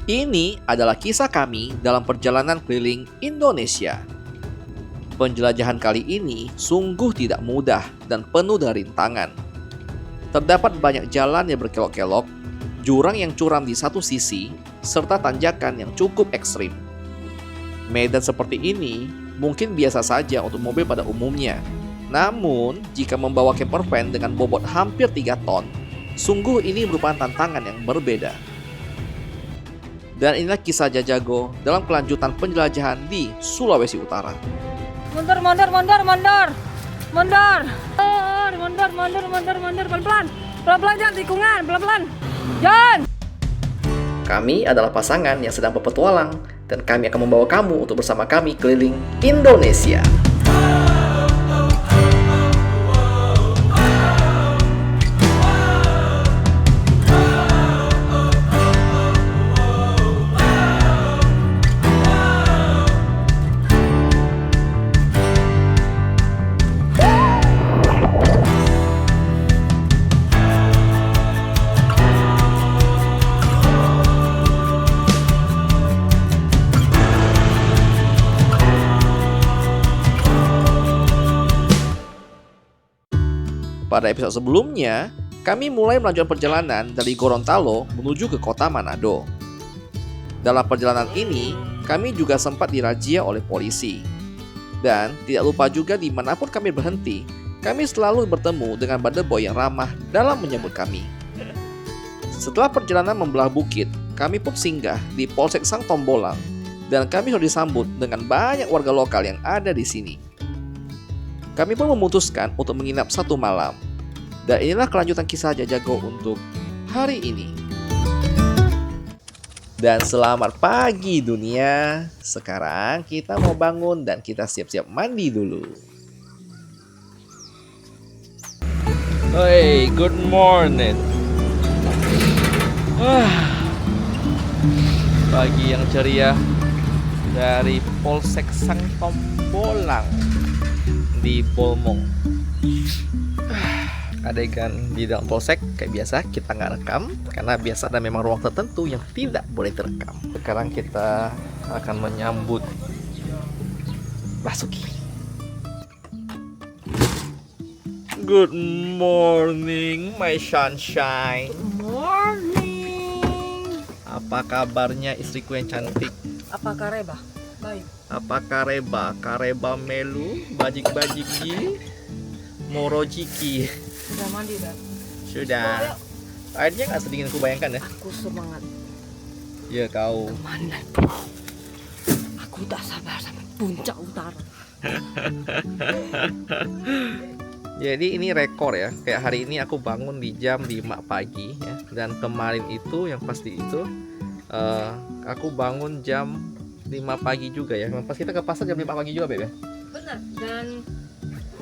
Ini adalah kisah kami dalam perjalanan keliling Indonesia. Penjelajahan kali ini sungguh tidak mudah dan penuh dari rintangan. Terdapat banyak jalan yang berkelok-kelok, jurang yang curam di satu sisi, serta tanjakan yang cukup ekstrim. Medan seperti ini mungkin biasa saja untuk mobil pada umumnya. Namun, jika membawa camper van dengan bobot hampir 3 ton, sungguh ini merupakan tantangan yang berbeda. Dan inilah kisah Jajago dalam kelanjutan penjelajahan di Sulawesi Utara. Mundur. Pelan-pelan jangan tikungan, pelan-pelan. Jangan. Kami adalah pasangan yang sedang berpetualang dan kami akan membawa kamu untuk bersama kami keliling Indonesia. Pada episode sebelumnya, kami mulai melanjutkan perjalanan dari Gorontalo menuju ke kota Manado. Dalam perjalanan ini, kami juga sempat dirazia oleh polisi. Dan tidak lupa juga dimanapun kami berhenti, kami selalu bertemu dengan boy yang ramah dalam menyambut kami. Setelah perjalanan membelah bukit, kami pun singgah di Polsek Sang Tombolang, dan kami sudah disambut dengan banyak warga lokal yang ada di sini. Kami pun memutuskan untuk menginap 1 malam. Dan inilah kelanjutan kisah Jajago untuk hari ini. Dan selamat pagi dunia. Sekarang kita mau bangun dan kita siap-siap mandi dulu. Hey, good morning. Pagi yang ceria dari Polsek Sang Tombolang di Bolmong. Adegan di dalam polsek kayak biasa kita nggak rekam karena biasa ada memang ruang tertentu yang tidak boleh terekam. Sekarang kita akan menyambut Basuki. Good morning, my sunshine. Good morning. Apa kabarnya istriku yang cantik? Apa kareba? Baik. Apa kareba melu, bajik-bajiki, morojiki. Sudah mandi dah. Sudah. Airnya nggak sedingin ku bayangkan ya? Aku semangat. Ya kau. Mana? Aku tak sabar sampai puncak utara. Jadi ini rekor ya. Kayak hari ini aku bangun di jam 5 pagi ya. Dan kemarin itu yang pasti itu aku bangun jam 5 pagi juga ya. Pas kita ke pasar jam 5 pagi juga, Beb ya. Benar. Dan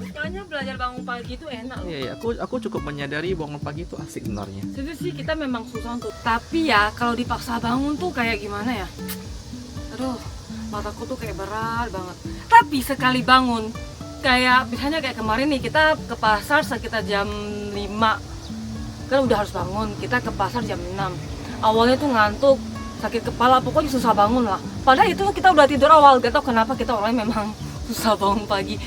kayaknya belajar bangun pagi itu enak loh. Iya, aku cukup menyadari bangun pagi itu asik sebenarnya. Sebenarnya sih kita memang susah untuk. Tapi ya kalau dipaksa bangun tuh kayak gimana ya? Aduh, mataku tuh kayak berat banget. Tapi sekali bangun, kayak misalnya kayak kemarin nih kita ke pasar sekitar jam 5. Kan udah harus bangun. Kita ke pasar jam 6. Awalnya tuh ngantuk, sakit kepala, pokoknya susah bangun lah. Padahal itu kita udah tidur awal, gak tau kenapa kita orangnya memang susah bangun pagi.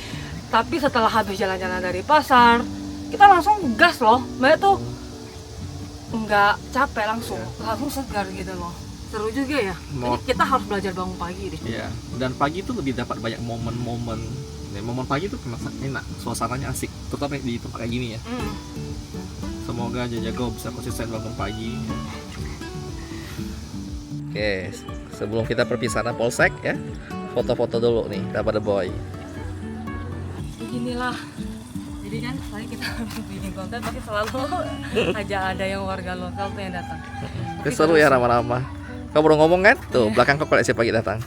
Tapi setelah habis jalan-jalan dari pasar, kita langsung gas loh. Makanya tuh nggak capek, langsung segar gitu loh. Seru juga ya. Jadi kita harus belajar bangun pagi deh. Iya. Dan pagi itu lebih dapat banyak momen-momen. Momen pagi itu enak, suasananya asik. Terutama di tempat kayak gini ya. Semoga Jajago bisa konsisten bangun pagi. Oke, sebelum kita perpisahan polsek ya, foto-foto dulu nih kepada boy. Beginilah. Jadi kan selain kita bikin konten pasti selalu aja ada yang warga lokal tuh yang datang. Itu seru ya ramah-ramah. Kau baru ngomong kan? Tuh, belakang kau koleksi pagi datang.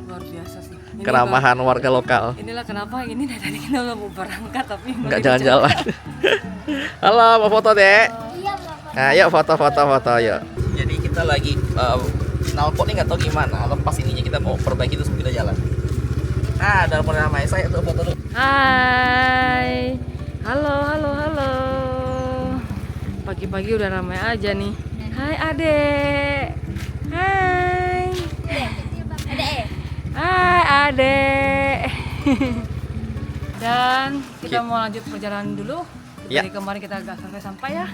Luar biasa sih. Ini Keramahan warga lokal. Inilah kenapa ini dari tadi kita udah mau berangkat tapi Nggak jalan-jalan. Halo, mau foto, Dek? Iya, Bapak. Nah, yuk foto-foto, yuk. Jadi kita lagi knalpot nih nggak tahu gimana. Lepas ininya kita mau perbaiki terus kita jalan. Ada orang ramai saya tuh foto dulu. Hai. Halo. Pagi-pagi udah ramai aja nih. Hai adek. Hai. Hai adek. Dan kita mau lanjut perjalanan dulu. Ya. Dari kemarin kita agak sampai ya.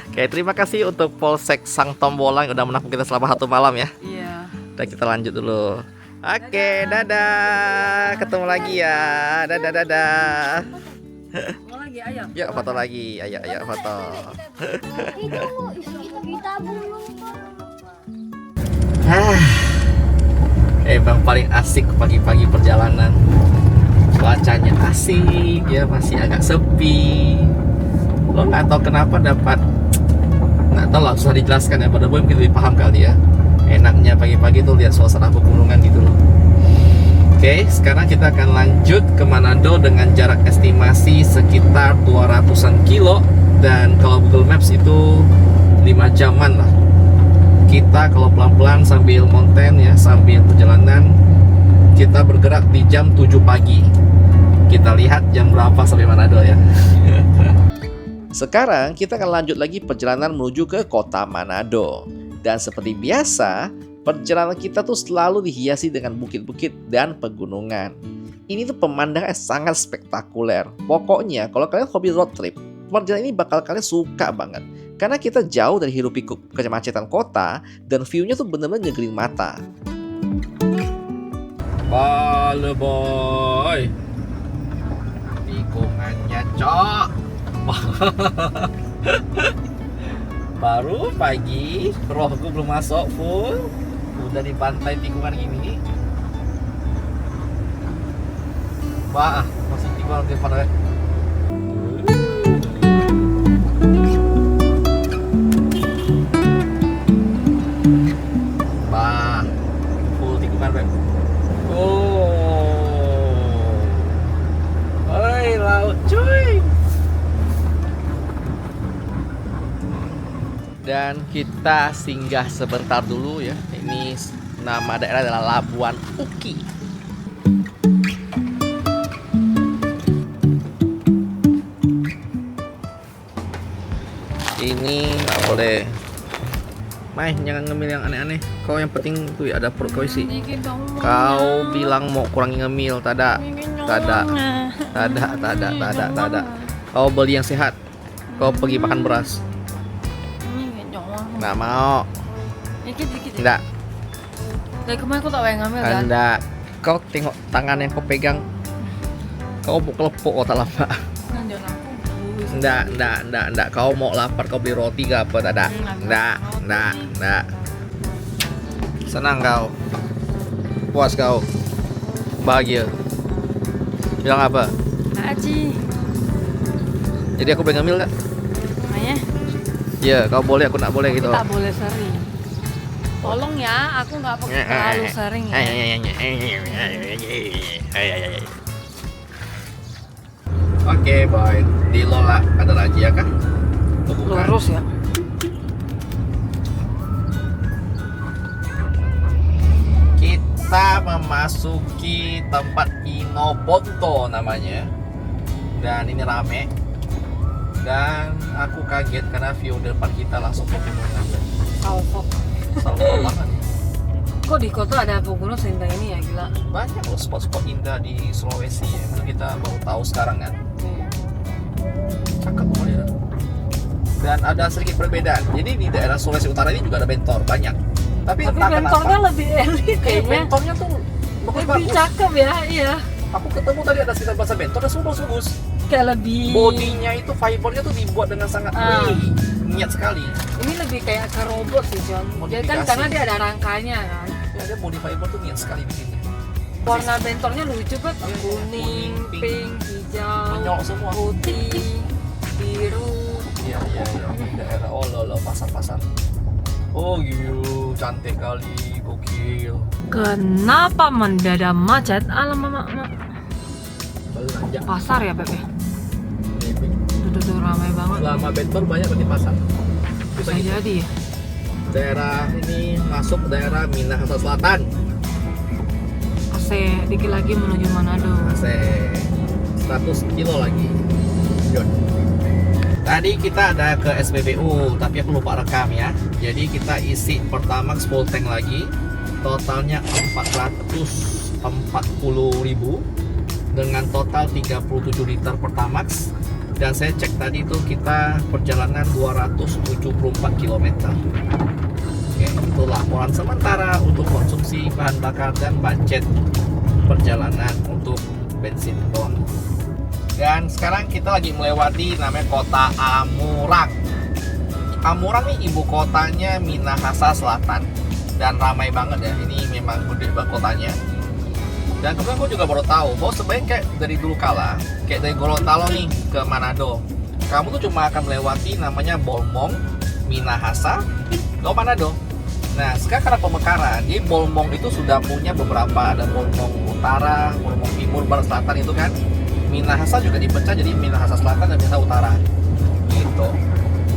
Oke, terima kasih untuk Polsek Sang Tombolang yang udah menampung kita selama 1 malam ya. Iya. Dan kita lanjut dulu. Oke, dadah. Ketemu lagi ya. Dadah. Mau lagi ayo. Yuk foto lagi. Ayo foto. Kita belum. Emang paling asik pagi-pagi perjalanan. Cuacanya asik, ya masih agak sepi. Lo nggak tahu kenapa dapat, nggak tahu lah, susah dijelaskan ya. Pada boy mungkin lebih paham kali ya. Enaknya pagi-pagi tuh lihat suasana pegunungan gitu loh. Oke, sekarang kita akan lanjut ke Manado dengan jarak estimasi sekitar 200-an kilo. Dan kalau Google Maps itu 5 jaman lah. Kita kalau pelan-pelan sambil mountain ya, sambil perjalanan, kita bergerak di jam 7 pagi. Kita lihat jam berapa sampai Manado ya. Sekarang kita akan lanjut lagi perjalanan menuju ke kota Manado. Dan seperti biasa, perjalanan kita tuh selalu dihiasi dengan bukit-bukit dan pegunungan. Ini tuh pemandangan sangat spektakuler. Pokoknya kalau kalian hobi road trip, perjalanan ini bakal kalian suka banget. Karena kita jauh dari hiruk pikuk kemacetan kota dan view-nya tuh bener-bener nyegerin mata. Bale boy, tikungannya cok. Baru pagi, rohku belum masuk full, udah di pantai tikungan ini. Wah, masih tikungan di pantai. Bah, full tikungan beb. Oh, hei laut cuy. Dan kita singgah sebentar dulu ya. Ini nama daerah adalah Labuan Uki. Ini nggak boleh. Mai, jangan ngemil yang aneh-aneh. Kau yang penting tuh ya ada perut kau isi. Kau bilang mau kurangi ngemil, tada. Kau beli yang sehat. Kau pergi makan beras. Nggak mau. Dikit. Nggak. Dari kemarin aku tak pengen ngambil kan. Nggak. Kau tengok tangan yang kau pegang. Kau mau kelepok kau tak lama. Jangan aku. Nggak. Kau mau lapar kau beli roti ke apa? Tada. Nggak. Senang kau. Puas kau. Bahagia. Bilang apa? Aji. Jadi aku pengen ngambil nggak? Makanya Iya, kau boleh, aku nggak boleh gitu. tak boleh sering. Tolong ya, aku nggak terlalu sering ya. Oke, boy. Di Lola ada razia kah? Bukan. Lurus ya. Kita memasuki tempat Inoponto namanya. Dan ini rame. Dan aku kaget karena view depan kita langsung pegunungan. Kok Banget. kok di kota ada pegunungan seindah ini ya, gila. Banyak loh spot-spot indah di Sulawesi ya. Itu kita baru tahu sekarang kan. Cakep banget ya. Dan ada sedikit perbedaan. Jadi di daerah Sulawesi Utara ini juga ada bentor banyak. Tapi entah bentornya kenapa, lebih elit kayaknya. bentornya tuh Lebih bagus. cakep ya, iya. Aku ketemu tadi ada sekitar bahasa bentor dan semua bagus. Kayak lebih Bodinya itu fibernya tuh dibuat dengan sangat niat sekali. ini lebih kayak ke robot sih, John. Dia kan Modifikasi. karena dia ada rangkanya kan. Ya, dia body fiber tuh niat sekali bikinnya. Warna bentornya lucu banget, Iya, kuning, kuning, pink, hijau, Menyolok semua. putih, biru. Iya. Daerah lo pasar-pasar. Oh gitu, cantik kali, gokil. Kenapa mendadak macet? Alamak, Belanja. pasar ya, Beb ya? Duduk ramai banget. Selama bentor banyak berarti pasar. Bisa jadi ya. Daerah ini masuk daerah Minahasa Selatan. AC dikit lagi menuju Manado. Masih 100 kilo lagi. Yuk. Tadi kita ada ke SPBU, tapi aku lupa rekam ya. Jadi kita isi Pertamax full tank lagi. Totalnya 440.000 dengan total 37 liter Pertamax. Dan saya cek tadi itu kita perjalanan 274 km. Oke, itu laporan sementara untuk konsumsi bahan bakar dan budget perjalanan untuk bensin doang. Dan sekarang kita lagi melewati namanya kota Amurang. Amurang nih ibu kotanya Minahasa Selatan dan ramai banget ya. Ini memang gede banget kotanya. Dan kemudian aku juga baru tahu bahwa sebenarnya kayak dari dulu kala, kayak dari Gorontalo nih ke Manado, kamu tuh cuma akan melewati namanya Bolmong, Minahasa, ke Manado. Nah sekarang karena pemekaran, di Bolmong itu sudah punya beberapa, ada Bolmong Utara, Bolmong Timur, Barat, Selatan itu kan. Minahasa juga dipecah jadi Minahasa Selatan dan Minahasa Utara. Gitu.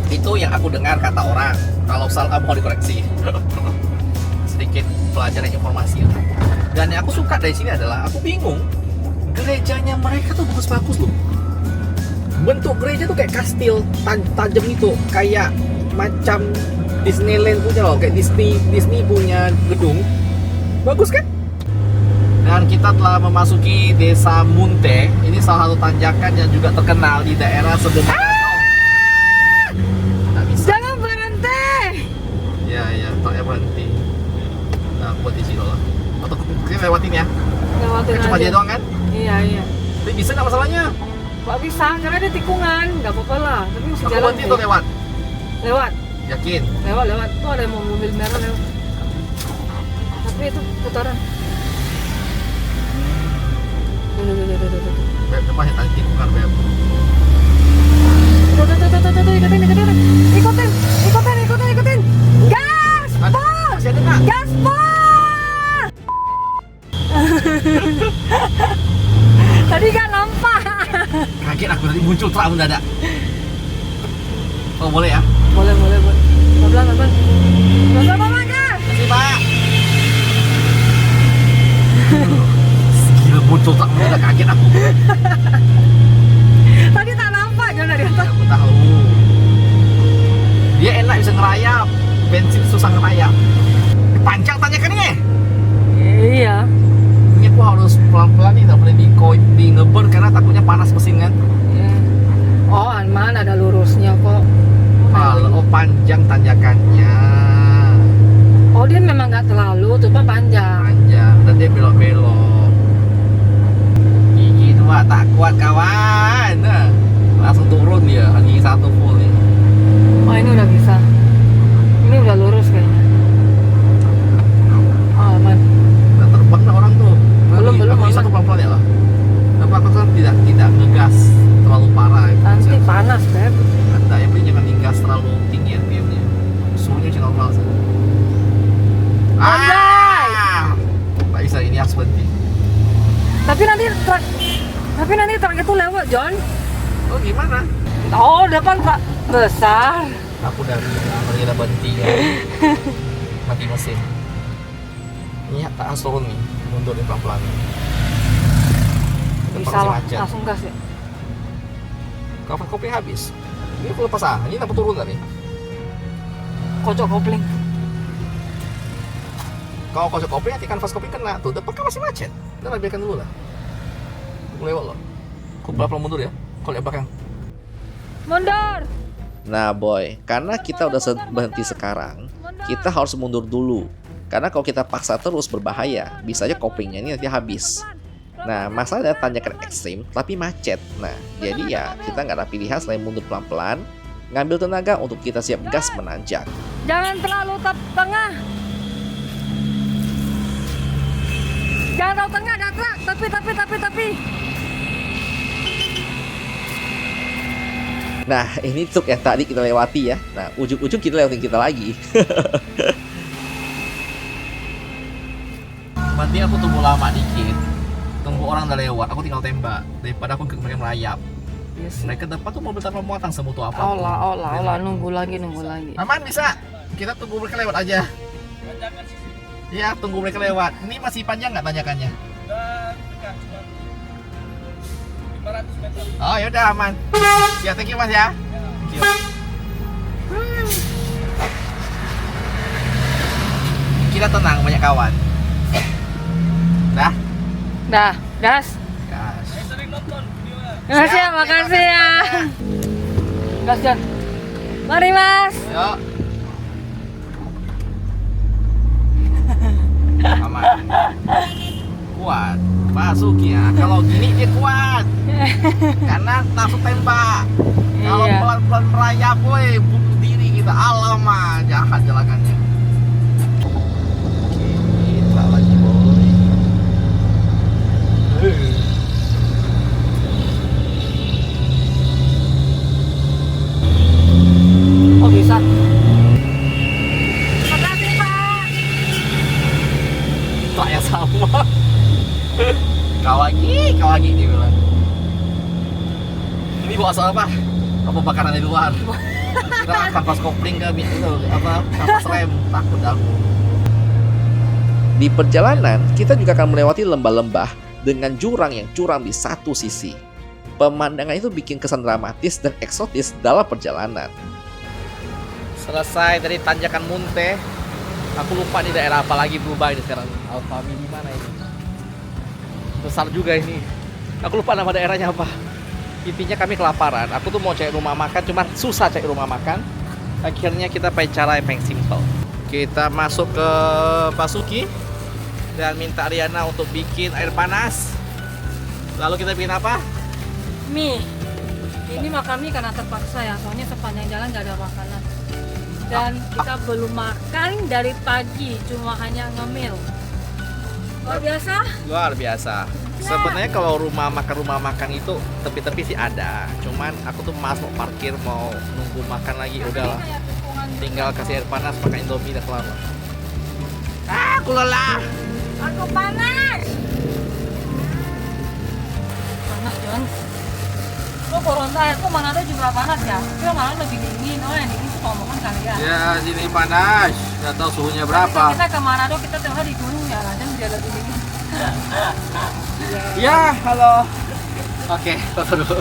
Itu yang aku dengar kata orang. Kalau salah mohon dikoreksi. Sedikit pelajaran informasi. Dan yang aku suka dari sini adalah aku bingung. Gerejanya mereka tuh bagus-bagus loh. Bentuk gereja tuh kayak kastil tajam itu, kayak macam Disneyland punya loh, kayak Disney punya gedung. Bagus kan? Dan kita telah memasuki Desa Munte. Ini salah satu tanjakan yang juga terkenal di daerah sebelum Manado. Nggak bisa. Jangan berhenti. Ya, tak ya berhenti. Nah, buat di sini loh. Atau kita lewatin ya. Lewatin Kan cuma aja. dia doang kan? Iya. Tapi bisa nggak masalahnya? Gak bisa, karena ada tikungan. Gak apa-apa lah. Tapi mesti Aku jalan berhenti sih. tuh lewat. Lewat. Yakin? Lewat. Tuh ada yang mau mobil merah lewat. Tapi itu putaran. Tuh. Beb, depan ya tadi bukan Beb. Tuh, ikutin. Gas! Pol! Masih ada nggak? Gas, pol! Tadi gak nampak. Kaget aku tadi muncul truk mendadak. Oh boleh ya? Boleh. Pelan-pelan. Pelan-pelan, gas! Terima kasih Pak. Gila muncul truk mendadak, kaget aku. Tadi tak nampak, jangan dari atas. Aku tahu. Dia enak bisa ngerayap. Bensin susah ngerayap. Panjang tanjakannya. Iya. Ini aku harus pelan-pelan nih, nggak boleh di ngeburn karena takutnya panas mesin kan. Oh, aman, ada lurusnya kok. Kalau panjang tanjakannya. Oh, dia memang nggak terlalu, cuma panjang. Panjang dan dia belok-belok. Gigi 2 tak kuat kawan. Nah, langsung turun dia, gigi 1 full nih. Oh, ini udah bisa. Ini udah lurus kayaknya. Oh, aman. Nah, terbang lah orang tuh. Belum, Aku bisa aman. tuh pelan-pelan ya lah. Tapi aku kan tidak ngegas terlalu parah. Nanti panas, Beb. Ada yang penting jangan digas terlalu tinggi RPM-nya. Suhunya masih normal sih. Anjay! Tak bisa, ini harus berhenti. Tapi nanti truk itu lewat, John. Oh gimana? Oh, depan truk besar. Aku dari kita berhenti ya. Mati mesin. Ini tak harus turun nih, mundur pelan-pelan. Depan Bisa masih lah, macet. langsung gas ya. Cover kopi habis. Ini aku lepas ini dapat turun nggak nih? Kocok kopling. Kalau kocok kopi nanti kan pas kopi kena tuh, depan kan masih macet. Udah biarkan dulu lah. Aku lewat loh. Aku pelan-pelan mundur ya. Kalau lihat belakang. Mundur. Nah boy, karena kita udah berhenti sekarang, kita harus mundur dulu. Karena kalau kita paksa terus berbahaya, bisa aja koplingnya ini nanti habis. Nah, masalahnya tanjakan ekstrim tapi macet. Nah, jadi ya kita nggak ada pilihan selain mundur pelan-pelan, ngambil tenaga untuk kita siap gas menanjak. Jangan terlalu tengah. Jangan terlalu tengah, ada truk. Tapi. Nah, ini truk yang tadi kita lewati ya. Nah, ujung-ujung kita lewatin kita lagi. Berarti aku tunggu lama dikit. Tunggu orang udah lewat, aku tinggal tembak daripada aku ke mereka merayap. Yes. Mereka depan tuh mobil tanpa muatan semutu apa. Olah, nunggu lagi. Aman bisa. Kita tunggu mereka lewat aja. Iya, tunggu mereka lewat. Ini masih panjang nggak tanjakannya? Oh, yaudah aman. Ya, thank you Mas ya. Kita tenang, banyak kawan. Dah. Dah, gas. Gas. Makasih ya, makasih ya. Gas, Jan. Mari, Mas. Yuk. Aman. Kuat. Masuki ya. Kalau gini dia kuat. Karena langsung tembak. Kalau Iya. pelan-pelan merayap, boy, bunuh diri kita. Alamak, jahat jalakannya. Kita lagi, boy. Oh, bisa. Makasih, Pak. Tak yang sama. Kawagi dia bilang. Ini bawa soal apa? Apa bakaran di luar? Kita akan pas kopling ke itu apa? Pas rem, takut aku. Di perjalanan, kita juga akan melewati lembah-lembah dengan jurang yang curam di satu sisi. Pemandangan itu bikin kesan dramatis dan eksotis dalam perjalanan. Selesai dari tanjakan Munte. Aku lupa di daerah apa lagi berubah ini sekarang. Alfami di mana ini? Besar juga ini. Aku lupa nama daerahnya apa. Intinya kami kelaparan. Aku tuh mau cari rumah makan, cuman susah cari rumah makan. Akhirnya kita pakai cara yang paling simple. Kita masuk ke Basuki dan minta Riana untuk bikin air panas. Lalu kita bikin apa? Mie. Ini makan mie karena terpaksa ya, soalnya sepanjang jalan nggak ada makanan. Dan kita belum makan dari pagi, cuma hanya ngemil. Luar biasa. Luar biasa. Sebenarnya kalau rumah makan itu tepi-tepi sih ada. Cuman aku tuh malas mau parkir, mau nunggu makan lagi. Udahlah, Kayak tikungan gitu. tinggal kasih air panas, makan Indomie dah kelar. Aku lelah. Aku panas. Panas, John. Lo Gorontalo, kok Manado juga panas ya? Tapi Manado lebih dingin. Oh, yang dingin suka omongan kali ya. Ya sini panas. Gak tahu suhunya Kalau kita ke Manado, kita tiap hari di gunung ya, kadang dia lebih dingin. Ya, halo. Oke, foto dulu.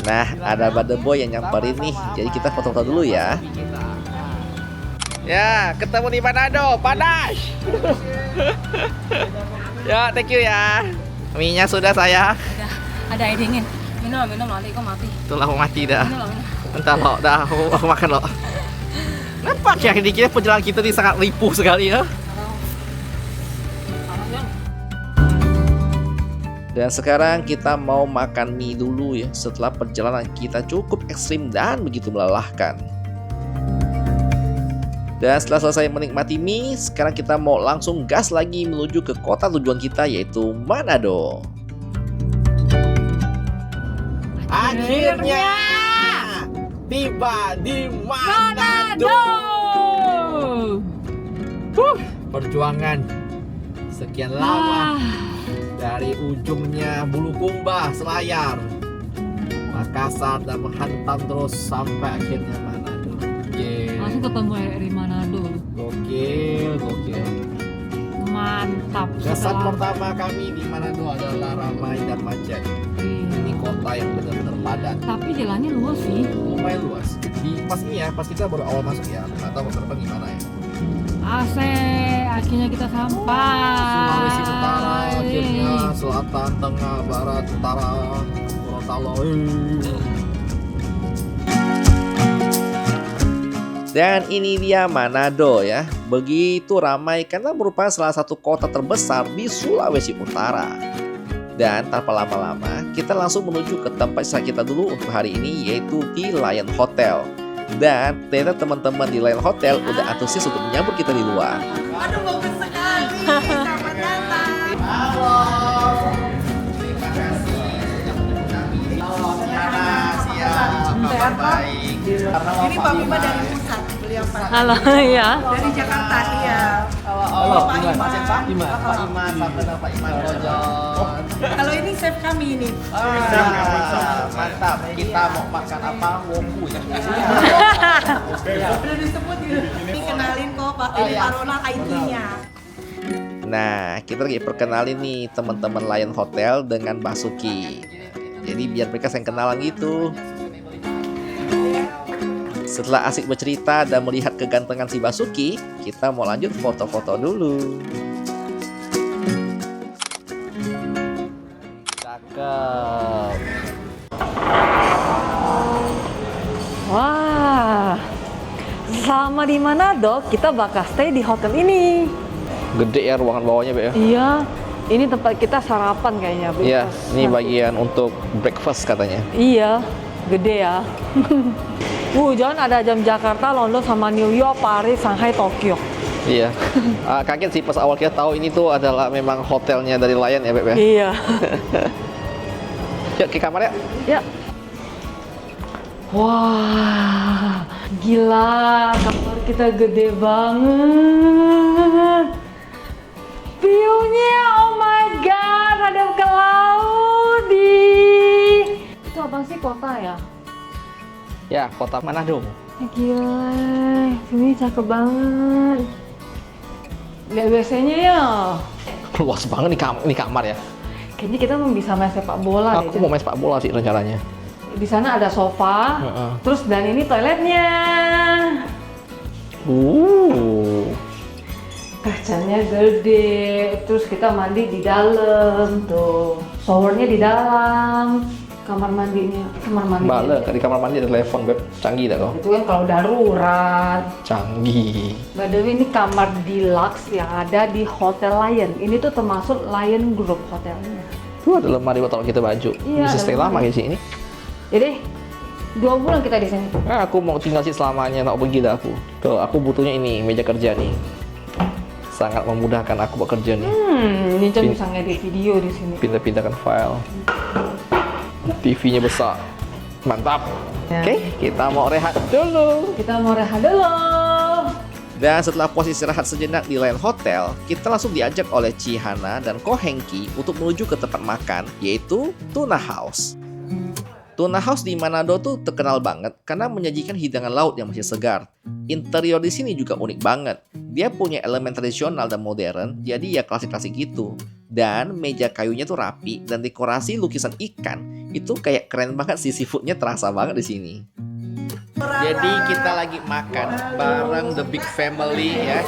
Nah, ada Bade Boy yang nyamperin nih. Jadi kita foto-foto dulu ya. Ya, ketemu di Manado, panas. Ya, thank you ya. Mie-nya sudah saya. Ada air dingin. Minum nanti kok mati. Itulah mau mati dah. Minum. Bentar lo, dah aku makan lo. Nampak ya dikira perjalanan kita ini sangat ripuh sekali ya. Panas, John. Dan sekarang kita mau makan mie dulu ya. Setelah perjalanan kita cukup ekstrim dan begitu melelahkan. Dan setelah selesai menikmati mie, sekarang kita mau langsung gas lagi menuju ke kota tujuan kita yaitu Manado. Akhirnya tiba di Manado. Perjuangan sekian lama dari ujungnya Bulukumba, Selayar, Makassar dan menghantam terus sampai akhirnya Manado. Langsung ketemu dari Manado. Gokil. Mantap. Kesan pertama kami di Manado adalah ramai dan macet. Ini kota yang benar-benar padat. Tapi jalannya luas sih. Lumayan luas. Pas ini ya, pas kita baru awal masuk ya, nggak tahu ke depan gimana ya. AC, akhirnya kita sampai. Sulawesi Utara, akhirnya selatan, tengah, barat, utara, Gorontalo. Dan ini dia Manado ya. Begitu ramai karena merupakan salah satu kota terbesar di Sulawesi Utara. Dan tanpa lama-lama, kita langsung menuju ke tempat wisata kita dulu untuk hari ini, yaitu di Lion Hotel. Dan ternyata teman-teman di Lion Hotel udah antusias untuk menyambut kita di luar. Aduh, bagus sekali. Selamat datang. Halo. Terima kasih sudah menjemput kami. Halo, siap. Kabar baik. Ini Pak Bima dari pusat, beliau Pak. Halo ya. Dari Jakarta, iya. Halo, Pak Iman. Pak Iman. Pak Iman, Pak Iman Rojon. Kalau ini chef kami ini. Mantap. Kita mau makan apa? Woku ya. Udah disebut gitu. Ini kenalin kok Pak, ini Pak Ronald IT-nya. Nah, kita lagi perkenalin nih teman-teman Lion Hotel dengan Basuki. Jadi biar mereka saling kenalan gitu. Setelah asik bercerita dan melihat kegantengan si Basuki, kita mau lanjut foto-foto dulu. Cakep. Wah, selama di Manado kita bakal stay di hotel ini. Gede ya ruangan bawahnya, Be ya? Iya, ini tempat kita sarapan kayaknya. Iya, breakfast. ini bagian untuk breakfast katanya. Iya, gede ya. Jangan ada jam Jakarta, London sama New York, Paris, Shanghai, Tokyo. Iya. Kaget sih pas awal kita tahu ini tuh adalah memang hotelnya dari Lion ya, Beb ya. Iya. Yuk ke kamar ya. Ya. Wah, gila, kamar kita gede banget. View-nya, oh my god, hadap ke laut di. Itu apa sih, kota ya? Ya, kota Manado. Gila, sini cakep banget. Lihat WC-nya ya. Luas banget nih kamar ya. Kayaknya kita bisa main sepak bola Aku mau main sepak bola sih rencananya. Di sana ada sofa, terus dan ini toiletnya. Kacanya gede, terus kita mandi di dalam tuh. Showernya di dalam. Kamar mandinya. Bale, di kamar mandi ada telepon, Beb. Canggih dah kau. Itu kan kalau darurat. Canggih. By the way, ini kamar deluxe yang ada di Hotel Lion. Ini tuh termasuk Lion Group hotelnya. Tuh ada lemari buat taruh kita baju. Iya, Bisa ada stay lama lemari. di sini. Jadi 2 bulan kita di sini. Aku mau tinggal sih selamanya, nak pergi dah aku. Tuh, aku butuhnya ini, meja kerja nih. Sangat memudahkan aku bekerja nih. Ini Chan bisa ngedit video di sini. Pindah-pindahkan file. TV-nya besar. Mantap. Ya. Oke, kita mau rehat dulu. Kita mau rehat dulu. Dan setelah puas istirahat sejenak di Lion Hotel, kita langsung diajak oleh Chihana dan Ko Hengki untuk menuju ke tempat makan, yaitu Tuna House. Tuna House di Manado tuh terkenal banget karena menyajikan hidangan laut yang masih segar. Interior di sini juga unik banget. Dia punya elemen tradisional dan modern, jadi ya klasik-klasik gitu. Dan meja kayunya tuh rapi dan dekorasi lukisan ikan itu kayak keren banget sih, seafoodnya terasa banget di sini. Jadi kita lagi makan bareng the big family ya,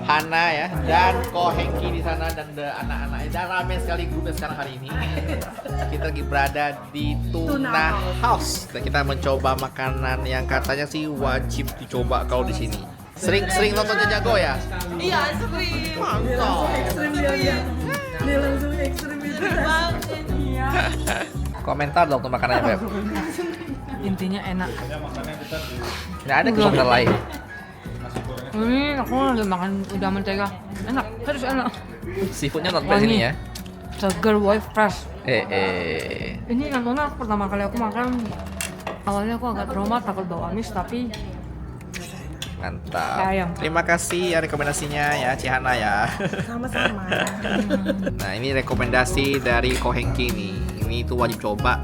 Hana ya, dan Ko Hengki di sana dan anak-anak dan ramai sekali grupnya sekarang hari ini. Kita lagi berada di Tuna House dan kita mencoba makanan yang katanya sih wajib dicoba kalau di sini. Sering nontonnya Jago ya? Iya, ekstrim. Mantap. Ekstrim dia. Dia langsung ekstrim itu. Komentar dong untuk makanannya, Beb. Intinya enak. Nggak ada komentar lain. Ini aku lagi makan udah mentega. Enak, harus enak. Seafoodnya not bad sini ya. Seger, boy, fresh. Ini Nona pertama kali aku makan. Awalnya aku agak trauma, takut bau amis, tapi mantap. Ayam. Terima kasih ya rekomendasinya ya Chihana ya. Sama-sama. Nah ini rekomendasi dari Ko Hengki nih. Ini tuh wajib coba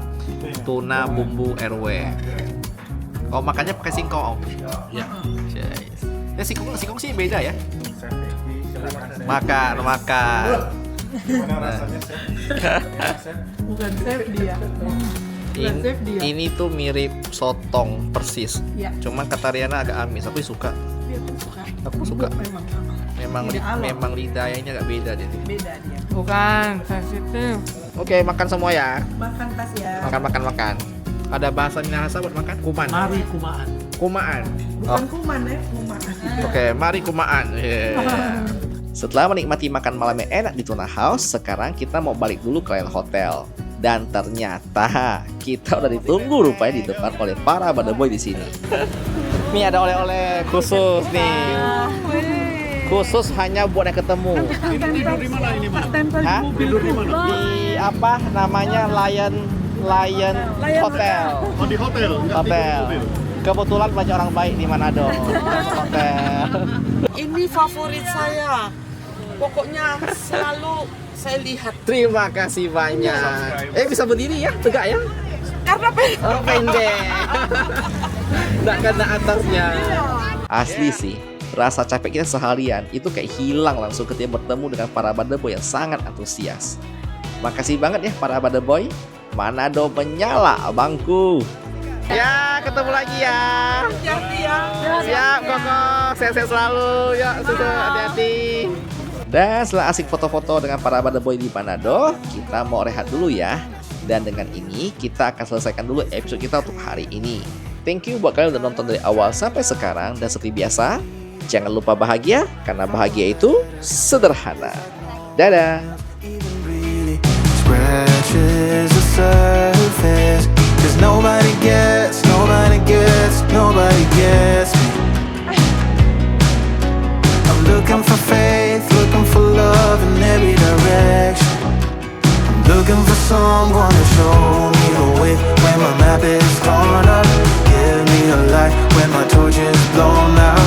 tuna bumbu RW. Oh makannya pakai singkong. Ya. Ya singkong sih beda ya. Makan. Nah. Bukan chef dia. Ini tuh mirip sotong persis. Ya. Cuman kata Riana agak amis. Aku suka. Aku suka. Memang sama. Memang lidahnya ini agak beda deh. Beda dia. bukan sensitif. Oke, makan semua ya. Makan tas ya. Makan. Ada bahasa Minahasa buat makan? Kuman. Mari kumaan. Kumaan. Bukan kuman ya, kuman. Oke, mari kumaan. Yeah. Setelah menikmati makan malam yang enak di Tuna House, sekarang kita mau balik dulu ke Lion Hotel. Dan ternyata kita udah ditunggu rupanya di depan oleh para boy di sini. Nih ada oleh-oleh khusus nih. Khusus hanya buat yang ketemu. Tidur di mana ini, Mas? Hah? Tidur di mana? Di apa namanya Lion Hotel. Oh, di hotel. Nggak tidur di Hotel. mobil. Kebetulan banyak orang baik di Manado. Hotel. Ini favorit saya. Pokoknya selalu saya lihat. Terima kasih banyak. Bisa berdiri ya, tegak ya. Karena Oh, pendek. Nggak kena atasnya. Asli sih, rasa capek kita seharian itu kayak hilang langsung ketika bertemu dengan para boy yang sangat antusias. Makasih banget ya para boy. Manado menyala abangku. Ya, ketemu lagi ya. Hati-hati ya. Siap, Koko. Sehat-sehat selalu. Yuk, susu, hati-hati. Dan setelah asik foto-foto dengan para boy di Manado, kita mau rehat dulu ya. Dan dengan ini kita akan selesaikan dulu episode kita untuk hari ini. Thank you buat kalian udah nonton dari awal sampai sekarang. Dan seperti biasa, jangan lupa bahagia, karena bahagia itu sederhana. Dadah! Scratches the surface, 'cause nobody gets me. I'm looking for faith, looking for love in every direction. I'm looking for someone to show me the way when my map is torn up. Give me a light when my torch is blown out.